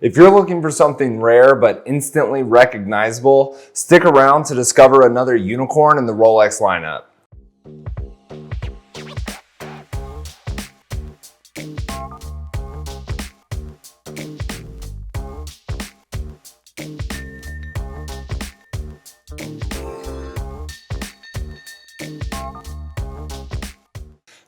If you're looking for something rare but instantly recognizable, stick around to discover another unicorn in the Rolex lineup.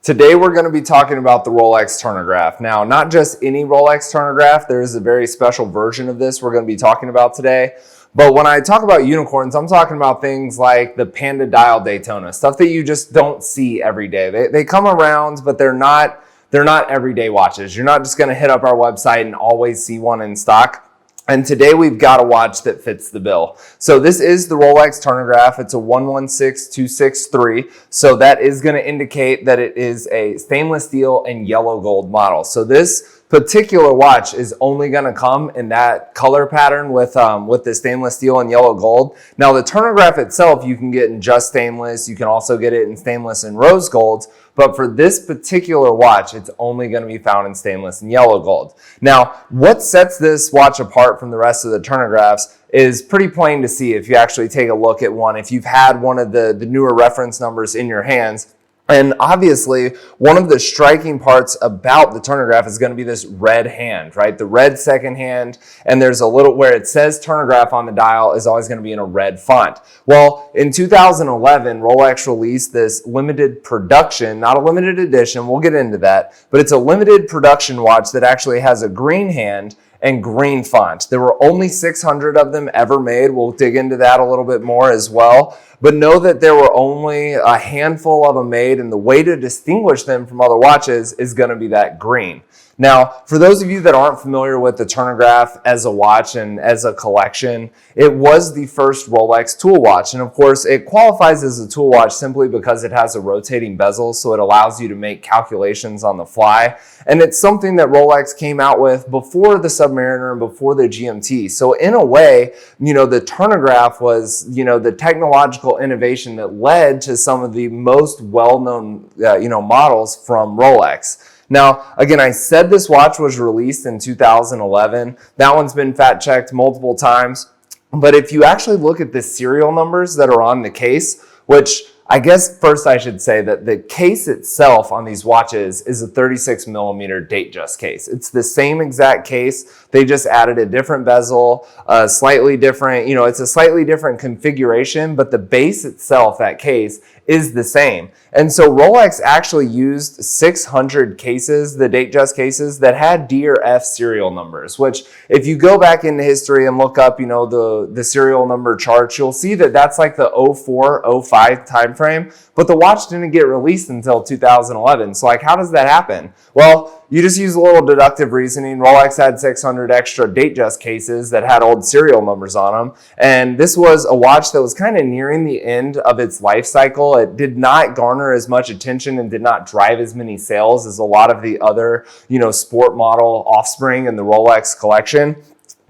Today we're going to be talking about the Rolex Turnograph. Now, not just any Rolex Turnograph, there is a very special version of this we're going to be talking about today. But when I talk about unicorns, I'm talking about things like the Panda Dial Daytona, stuff that you just don't see every day. They come around, but they're not everyday watches. You're not just going to hit up our website and always see one in stock. And today we've got a watch that fits the bill. So this is the Rolex Turnograph. It's a 116263. So that is going to indicate that it is a stainless steel and yellow gold model. So this particular watch is only going to come in that color pattern with the stainless steel and yellow gold. Now the Turnograph itself you can get in just stainless. You can also get it in stainless and rose gold. But for this particular watch, it's only going to be found in stainless and yellow gold. Now, what sets this watch apart from the rest of the Turnographs is pretty plain to see if you actually take a look at one, if you've had one of the newer reference numbers in your hands. And obviously, one of the striking parts about the Turnograph is going to be this red hand, right? The red second hand, and there's a little where it says Turnograph on the dial is always going to be in a red font. Well, in 2011, Rolex released this limited production, not a limited edition, we'll get into that, but it's a limited production watch that actually has a green hand and green font. There were only 600 of them ever made. We'll dig into that a little bit more as well. But know that there were only a handful of them made, and the way to distinguish them from other watches is going to be that green. Now, for those of you that aren't familiar with the Turnograph as a watch and as a collection, it was the first Rolex tool watch. And of course, it qualifies as a tool watch simply because it has a rotating bezel, so it allows you to make calculations on the fly. And it's something that Rolex came out with before the Submariner and before the GMT. So in a way, the Turnograph was, the technological innovation that led to some of the most well-known, models from Rolex. Now, again, I said this watch was released in 2011. That one's been fact checked multiple times. But if you actually look at the serial numbers that are on the case, which I guess first I should say that the case itself on these watches is a 36 millimeter Datejust case. It's the same exact case. They just added a different bezel, slightly different, it's a slightly different configuration, but the base itself, that case, is the same. And so Rolex actually used 600 cases, the Datejust cases, that had D or F serial numbers, which if you go back into history and look up, the serial number charts, you'll see that that's like the 04, 05 timeframe, but the watch didn't get released until 2011. So how does that happen? Well, you just use a little deductive reasoning. Rolex had 600 extra Datejust cases that had old serial numbers on them. And this was a watch that was kind of nearing the end of its life cycle. It did not garner as much attention and did not drive as many sales as a lot of the other, sport model offspring in the Rolex collection.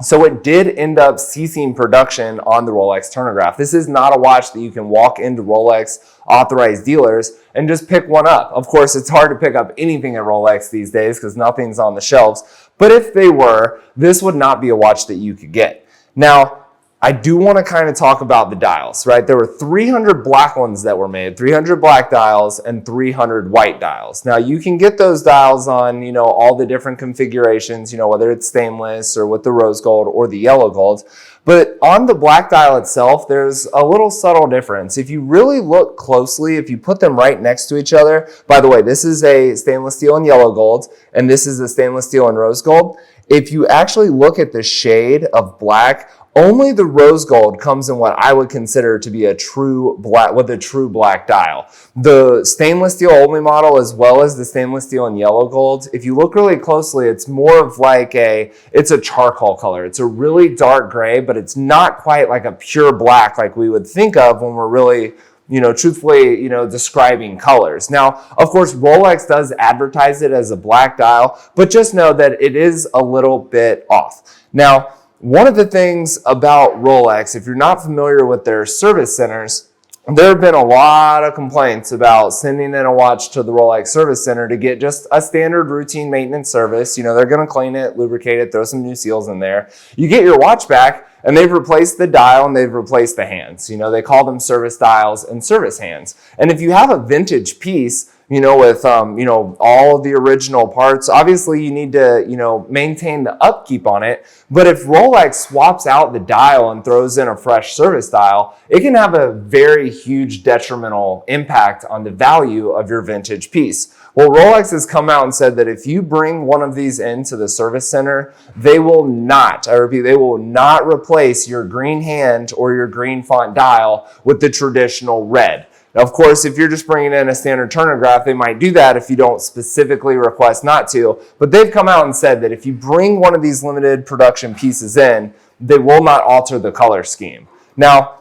So it did end up ceasing production on the Rolex Turnograph. This is not a watch that you can walk into Rolex authorized dealers and just pick one up. Of course, it's hard to pick up anything at Rolex these days because nothing's on the shelves. But if they were, this would not be a watch that you could get. Now, I do want to kind of talk about the dials, right? There were 300 black ones that were made, 300 black dials and 300 white dials. Now you can get those dials on, all the different configurations, whether it's stainless or with the rose gold or the yellow gold. But on the black dial itself, there's a little subtle difference. If you really look closely, if you put them right next to each other, by the way, this is a stainless steel and yellow gold, and this is a stainless steel and rose gold. If you actually look at the shade of black, only the rose gold comes in what I would consider to be a true black dial. The stainless steel only model, as well as the stainless steel and yellow gold, if you look really closely, it's more of it's a charcoal color. It's a really dark gray, but it's not quite like a pure black like we would think of when we're really truthfully, describing colors. Now, of course, Rolex does advertise it as a black dial, but just know that it is a little bit off. Now, one of the things about Rolex, if you're not familiar with their service centers, there have been a lot of complaints about sending in a watch to the Rolex service center to get just a standard routine maintenance service. You know, they're going to clean it, lubricate it, throw some new seals in there. You get your watch back and they've replaced the dial and they've replaced the hands. You know, they call them service dials and service hands. And if you have a vintage piece, you know, with, you know, all of the original parts, obviously you need to, you know, maintain the upkeep on it. But if Rolex swaps out the dial and throws in a fresh service dial, it can have a very huge detrimental impact on the value of your vintage piece. Well, Rolex has come out and said that if you bring one of these into the service center, they will not, I repeat, they will not replace your green hand or your green font dial with the traditional red. Now, of course, if you're just bringing in a standard Turnograph, they might do that if you don't specifically request not to. But they've come out and said that if you bring one of these limited production pieces in, they will not alter the color scheme. Now,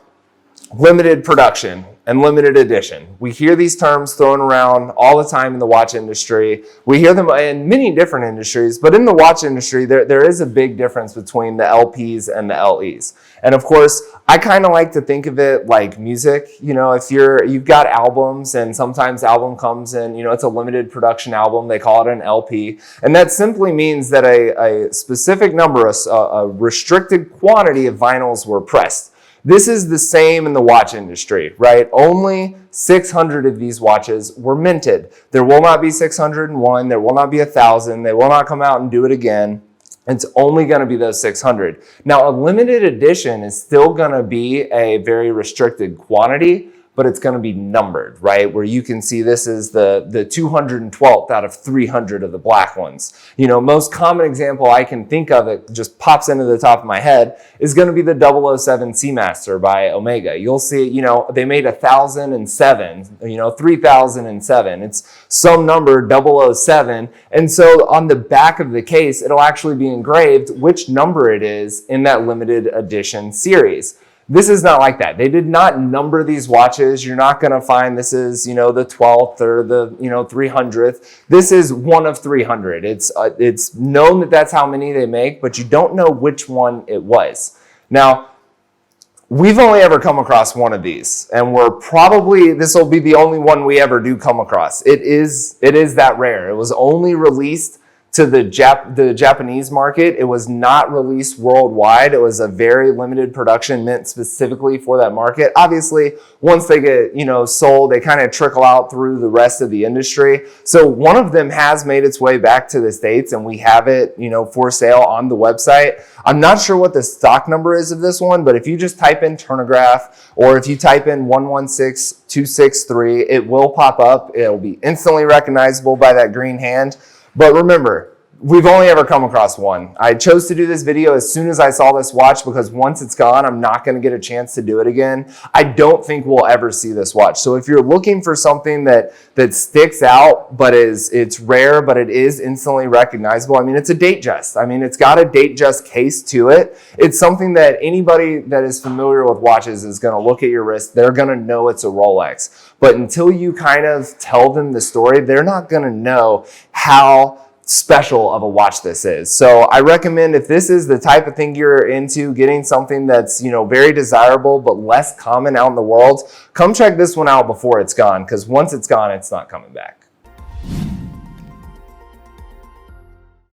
limited production and limited edition. We hear these terms thrown around all the time in the watch industry. We hear them in many different industries, but in the watch industry, there is a big difference between the LPs and the LEs. And of course, I kind of like to think of it like music. You know, if you've got albums and sometimes album comes in, you know, it's a limited production album, they call it an LP. And that simply means that a specific number, a restricted quantity of vinyls were pressed. This is the same in the watch industry, right? Only 600 of these watches were minted. There will not be 601, there will not be 1,000, they will not come out and do it again. It's only going to be those 600. Now, a limited edition is still going to be a very restricted quantity, but it's going to be numbered, right? Where you can see this is the 212th out of 300 of the black ones. You know, most common example I can think of that just pops into the top of my head is going to be the 007 Seamaster by Omega. You'll see, you know, they made 1,007, you know, 3,007. It's some number 007. And so on the back of the case, it'll actually be engraved which number it is in that limited edition series. This is not like that. They did not number these watches. You're not going to find this is, you know, the 12th or the, you know, 300th. This is one of 300. It's known that that's how many they make, but you don't know which one it was. Now, we've only ever come across one of these, and this will be the only one we ever do come across. It is that rare. It was only released to the Japanese market. It was not released worldwide. It was a very limited production meant specifically for that market. Obviously, once they get, you know, sold, they kind of trickle out through the rest of the industry. So one of them has made its way back to the States, and we have it, you know, for sale on the website. I'm not sure what the stock number is of this one, but if you just type in Turnograph, or if you type in 116263, it will pop up. It'll be instantly recognizable by that green hand. But remember, we've only ever come across one. I chose to do this video as soon as I saw this watch because once it's gone, I'm not going to get a chance to do it again. I don't think we'll ever see this watch. So if you're looking for something that sticks out, but it's rare, but it is instantly recognizable, I mean, it's a Datejust. I mean, it's got a Datejust case to it. It's something that anybody that is familiar with watches is going to look at your wrist. They're going to know it's a Rolex. But until you kind of tell them the story, they're not going to know how special of a watch this is. So I recommend, if this is the type of thing you're into, getting something that's, you know, very desirable but less common out in the world, come check this one out before it's gone, because once it's gone, it's not coming back.